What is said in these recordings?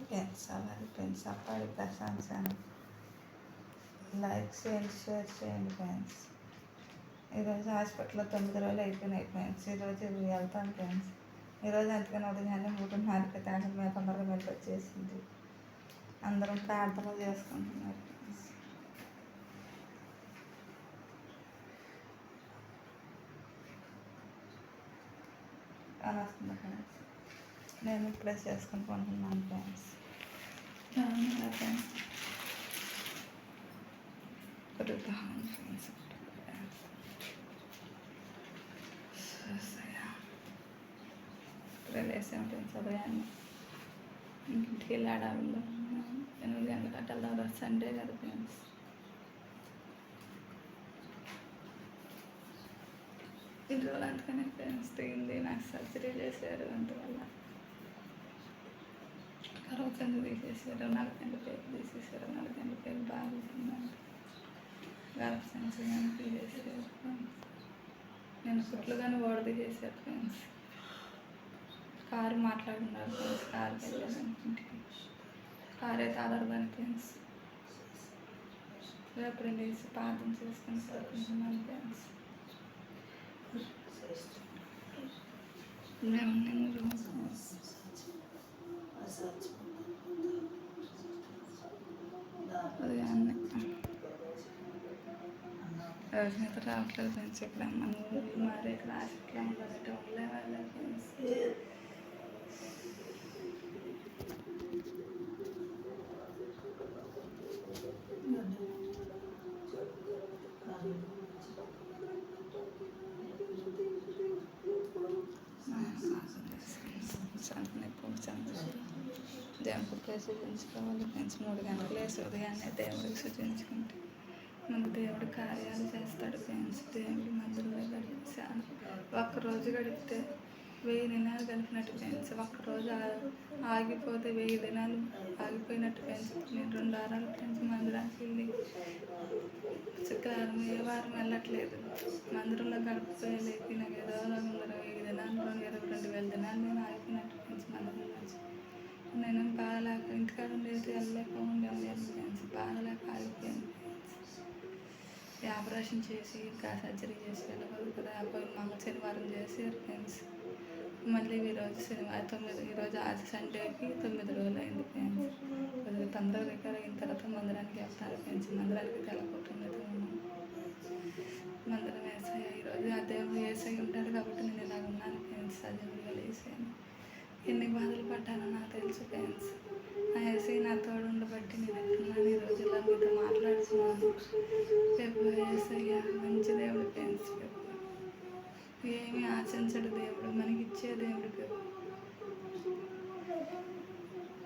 Friends అలాగే friends అప్పాడి ప్రశంసను like చేయండి, share చేయండి ఫ్రెండ్స్. ఈరోజు హాస్పిటల్లో 9 రోజులు అయిపోయినాయి ఫ్రెండ్స్. ఈరోజు వెళ్తాను ఫ్రెండ్స్. ఈరోజు అందుకని ఉదయాన్నే 3:30కి తాగడం మీద తొందరగా మెలకు వచ్చేసింది. అందరం ప్రార్థనలు చేసుకుంటున్నారు ఫ్రెండ్స్. అని వస్తుంది ఫ్రెండ్స్. నేను ప్లస్ చేసుకుని కొంటున్నాను ఫ్రెండ్స్. Friends కొడుతాను friends. ఇప్పుడు లేసాం ఫ్రెండ్స్ ఉదయాన్నే. ఇంటికి వెళ్ళి ఆడావిలో 8 గంటలకు అట్లా రోజు సండే కదా ఫ్రెండ్స్. ఇంటి వాళ్ళు అందుకనే ఫ్రెండ్స్ తింది. నాకు సర్జరీ చేశారు, అందువల్ల కరోచందు తీసేసారు, 4 గంటల పేరు తీసేసారు. 4 గంటల పేరు బాగుంటుందంట. గర్భ సంచి కానీ తీసేసారు ఫ్రెండ్స్. నేను కుట్లు కానీ ఓడ తీసేసారు ఫ్రెండ్స్. కారు మాట్లాడుతున్నారు ఫ్రెండ్స్. కారుకి వెళ్ళాను ఇంటికి. కారు అయితే ఆధారదాని ఫ్రెండ్స్. రేపు 2 వేసి పాదం చేసుకుని పడుకుంటున్నాను ఫ్రెండ్స్. మేము ఉదయాన్నే రోజు నిద్ర రావట్లేదు ఫ్రెండ్స్. ఇక్కడ మరి క్లాస్ ఇట్లా ఉండదు, ఉండలే వాళ్ళ ఫ్రెండ్స్. దేవుడికి ప్లేస్ చూపించుకోవాలి ఫ్రెండ్స్. 3 గంటలకు లేసి ఉదయాన్నే దేవుడికి సూచించుకుంటే మనకు దేవుడు కార్యాలు చేస్తాడు ఫ్రెండ్స్. దేవుడి మందిరంలో గడిపాను. ఒక్కరోజు గడిపితే 1000 దినాలు గడిపినట్టు ఫ్రెండ్స్. ఒక్కరోజు ఆగిపోతే 1000 దినాలు ఆగిపోయినట్టు ఫ్రెండ్స్. నేను 2 వారాలు ఫ్రెండ్స్ మందిరానికి వెళ్ళి శుక్రవారం ఏ వారం వెళ్ళట్లేదు. మందిరంలో గడిపిపోయలేక నాకు ఏదో ఉందరో 1000 దినాలు 22,000 దినాలు నేను ఆగిపోయినట్టు ఫ్రెండ్స్. మందిరం నుంచి నేను బాగలేక ఇంటికాడ ఉండేది వెళ్ళలేక ఫ్రెండ్స్. బాగలేక ఆగిపోయాను ఫ్రెండ్స్. ఆపరేషన్ చేసి ఇంకా సర్జరీ చేసి వెళ్ళకూడదు కదా. పోయి శనివారం చేసారు ఫ్రెండ్స్. మళ్ళీ ఈరోజు శనివారం ఈరోజు సండేకి 9 రోజులు అయింది ఫ్రెండ్స్. కొద్దిగా తొందరగా రికవర్ అయిన తర్వాత మందిరానికి వెళ్తారు ఫ్రెండ్స్. మందిరానికి తెల్లకొట్టున్నది మందిరం వేసాయి. ఈరోజు ఆ దేవుడు వేసాయి ఉంటాడు కాబట్టి నేను ఇలాగ ఉన్నాను ఫ్రెండ్స్. సజీవుడిగా వేసాను. ఎన్ని బాధలు పడ్డానో నాకు తెలుసు ఫ్రెండ్స్. ఆ ఏసై నా తోడు ఉండబట్టి నేను ఎట్టున్నాను. ఈ రోజుల్లో మీతో మాట్లాడుతున్నాను. ఏసయ్య మంచి దేవుడు ఫ్రెండ్స్. ఏమీ ఆశించడు దేవుడు, మనకి ఇచ్చే దేవుడు.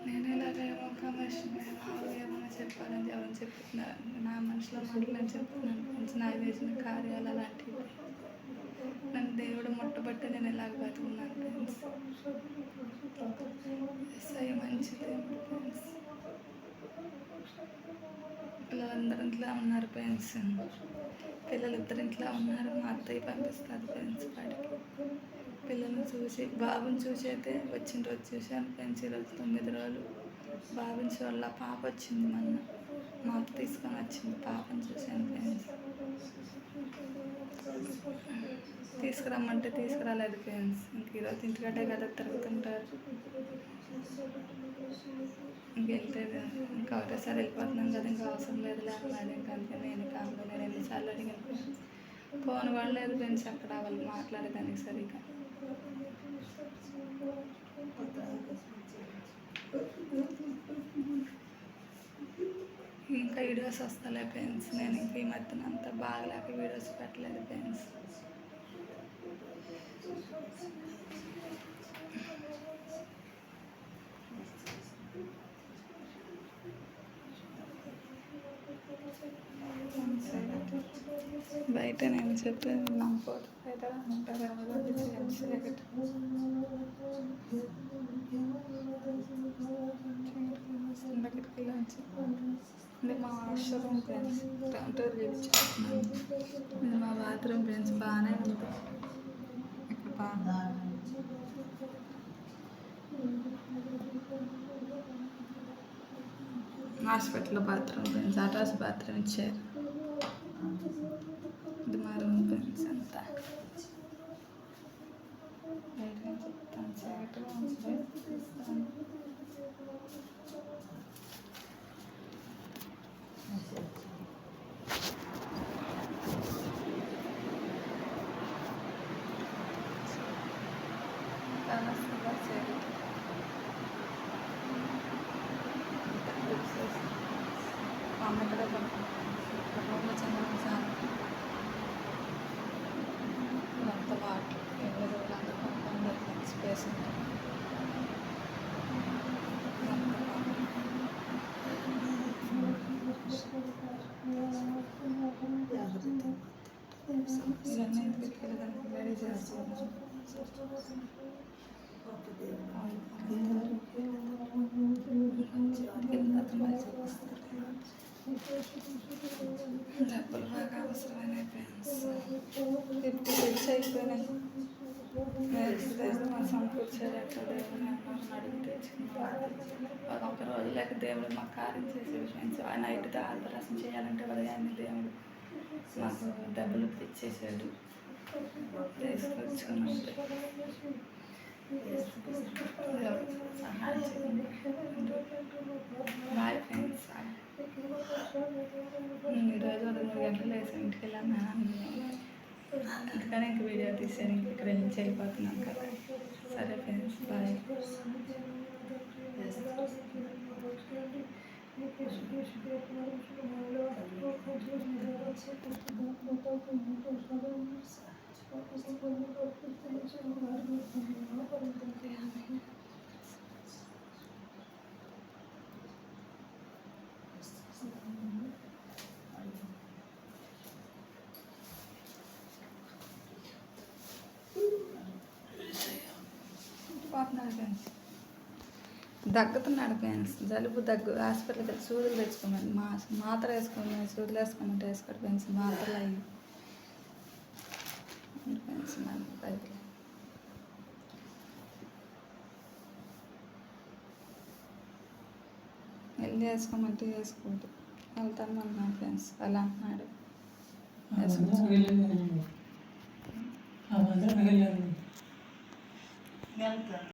నేను ఇలాగేమో కమర్షియల్ ఏమైనా చెప్పాలని ఎవరైనా చెప్తున్నారు. నా మనసులో మాటలని చెప్తున్నాను ఫ్రెండ్స్. నాకు చేసిన కార్యాలు అలాంటివి. నన్ను దేవుడు ముట్టబట్టి నేను ఇలాగ బతుకున్నాను ఫ్రెండ్స్. ఏసయ్య మంచి దేవుడు ఫ్రెండ్స్. పిల్లలందరూ ఇంట్లో ఉన్నారు ఫ్రెండ్స్. పిల్లలిద్దరు ఇంట్లో ఉన్నారు. మా అత్తయ్య పంపిస్తుంది ఫ్రెండ్స్ వాడికి. పిల్లల్ని చూసి బాబుని చూసి అయితే వచ్చిన రోజు చూశాను ఫ్రెండ్స్. ఈరోజు 9 రోజులు బాబుని చూడాల. పాప వచ్చింది మొన్న, మా అత్త తీసుకొని వచ్చింది. పాపని చూశాను ఫ్రెండ్స్. తీసుకురమ్మంటే తీసుకురాలేదు ఫ్రెండ్స్. ఇంక ఈరోజు ఇంటికంటే కదా తిరుగుతుంటారు. ఇంకెళ్తే ఇంకా ఒకటేసారి వెళ్ళిపోతున్నాం కదా, ఇంకా అవసరం లేదు లేకపోతే ఇంకా అంతే. నేను కాదు నేను ఎన్నిసార్లు అడిగాను ఫ్రెండ్స్. ఫోన్ కూడా లేదు ఫ్రెండ్స్ అక్కడ వాళ్ళు మాట్లాడేదానికి సరిగ్గా. ఇంకా వీడియోస్ వస్తలే ఫ్రెండ్స్. నేను ఇంక ఈ మధ్యన అంతా బాగలేక వీడియోస్ పెట్టలేదు ఫ్రెండ్స్. బయట నేను చెప్పేది నా ఫోటో బయట ఉంటారు ఇది మా వాష్రూమ్ ఫ్రెండ్స్. కౌంటర్ చూపించుకుంటున్నాను. ఇది మా బాత్రూమ్ ఫ్రెండ్స్. బాగానే ఉంది ఇక్కడ. బాగా హాస్పిటల్లో బాత్రూమ్ ఫ్రెండ్స్, అటాచ్ బాత్రూమ్ ఇచ్చారు. ఇది మా రూమ్ ఫ్రెండ్స్ అంతా. బయట చెప్తాను చీకటిగా ఉంచుతాను. అమ్మకడ రూమ్లో చిన్న సార్ అంత వాటర్ ఎన్ని రోజులు అందరూ స్పేస్ ఉంటుంది. ఇవన్నీ రెడీ చేస్తాను. డబ్బులు బాగా అవసరమైన ఫ్రెండ్స్. 50 బిల్స్ అయిపోయినాయి. మా సమకూర్చారు ఎక్కడ దేవుని అడిగి తెచ్చుకున్నాం. ఒక రోజు లేక దేవుడు మాకు కార్యం చేసేది ఫ్రెండ్స్. ఆ నైట్ ఆపరేషన్ చేయాలంటే ఉదయాన్నే దేవుడు మాకు డబ్బులు తెచ్చేసాడు. తీసుకొచ్చుకున్నాం. సహాయం చేయండి. Bye friends. ఈరోజు 3 గంటలు వేసి ఇంటికి వెళ్ళాను. అందుకని ఇంక వీడియో తీసాను. ఇక్కడ నుంచి వెళ్ళిపోతున్నాను కదా. సరే ఫ్రెండ్స్, బాయ్. దగ్గుతున్నాడు ఫ్రెండ్స్. జలుబు దగ్గు హాస్పిటల్కి వెళ్ళి సూదులు తెచ్చుకోమని మాత్ర వేసుకోమని సూదులు వేసుకోమంటే వేసుకోడు ఫ్రెండ్స్. మాత్రలు అయ్యి ఫ్రెండ్స్ బయట వెళ్ళి వేసుకోమంటే వేసుకోవద్దు. వెళ్తాను అన్నాడు ఫ్రెండ్స్. అలా అంటున్నాడు.